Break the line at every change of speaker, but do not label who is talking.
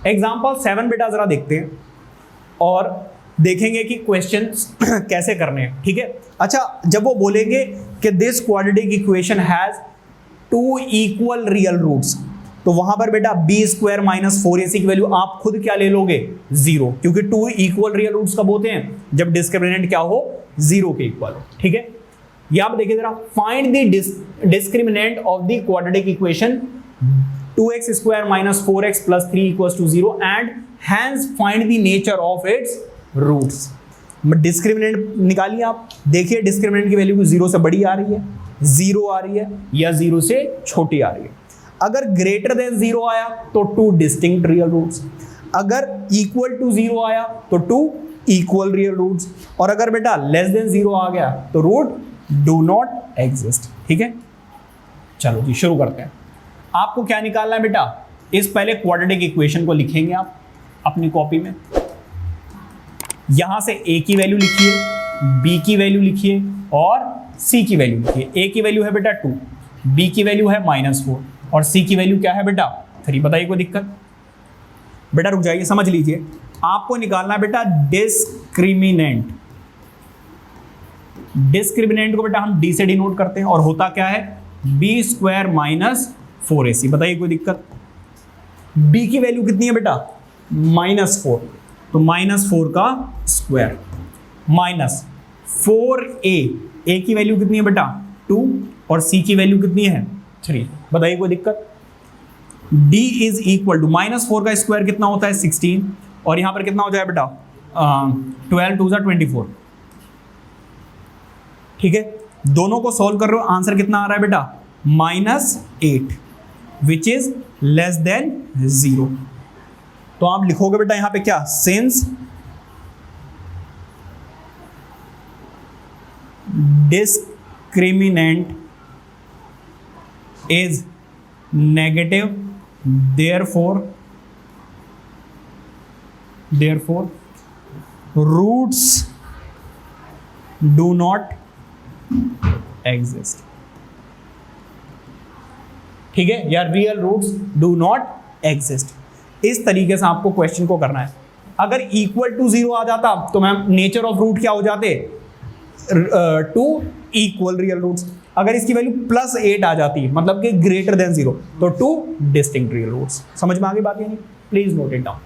Example 7 बेटा जरा देखते हैं और देखेंगे कि क्वेश्चन कैसे करने हैं, ठीक है। अच्छा, जब वो बोलेंगे कि this quadratic equation has 2 equal real roots, तो वहां पर बेटा बी स्क्वायर माइनस 4ac की वैल्यू आप खुद क्या ले लोगे, 0, क्योंकि 2 इक्वल रियल रूट्स कब होते हैं, जब डिस्क्रिमिनेंट क्या हो, 0 के इक्वल हो, ठीक है। यहां पर देखिए जरा, find the discriminant of the quadratic equation 2x square minus 4x plus 3 equals to 0 and hence find the nature of its roots. Discriminant निकालिए आप, देखिए डिस्क्रिमिनेंट की वैल्यू 0 से बड़ी आ रही है, 0 आ रही है, या 0 से छोटी आ रही है। अगर ग्रेटर देन 0 आया तो 2 डिस्टिंक्ट रियल रूट्स, अगर इक्वल टू 0 आया तो 2 इक्वल रियल रूट्स, और अगर बेटा लेस देन 0 आ गया तो रूट डू नॉट एग्जिस्ट, ठीक है। चलो जी शुरू करते हैं। आपको क्या निकालना है बेटा, इस पहले क्वाड्रेटिक इक्वेशन को लिखेंगे आप अपनी कॉपी में। यहां से a की वैल्यू लिखिए, b की वैल्यू लिखिए और c की वैल्यू लिखिए। a की वैल्यू है बेटा 2, b की वैल्यू है -4 और c की वैल्यू क्या है बेटा 3। बताइए कोई दिक्कत? बेटा रुक जाइए, समझ लीजिए, आपको निकालना है बेटा डिस्क्रिमिनेंट। डिस्क्रिमिनेंट को बेटा हम d से डिनोट करते हैं और होता क्या है, b स्क्वायर माइनस 4ac। बताइए कोई दिक्कत? b की वैल्यू कितनी है बेटा, -4, तो -4 का स्क्वायर माइनस 4a, a की वैल्यू कितनी है बेटा 2 और c की वैल्यू कितनी है 3। बताइए कोई दिक्कत? d इज इक्वल टू -4 का स्क्वायर कितना होता है 16 और यहां पर कितना हो जाए बेटा 12 2 24, ठीक है। दोनों को सॉल्व कर रहे हो, आंसर कितना आ रहा है बेटा -8 विच इज लेस देन 0। तो आप लिखोगे बेटा यहां पे क्या, since discriminant is negative therefore roots do not exist, ठीक है, या real roots do not exist. इस तरीके से आपको क्वेश्चन को करना है। अगर इक्वल टू 0 आ जाता तो मैम नेचर ऑफ रूट क्या हो जाते, 2 इक्वल रियल रूट्स। अगर इसकी वैल्यू +8 आ जाती मतलब कि ग्रेटर देन 0 तो 2 डिस्टिंक्ट रियल रूट्स। समझ में आ गई बात या नहीं? Please note it down.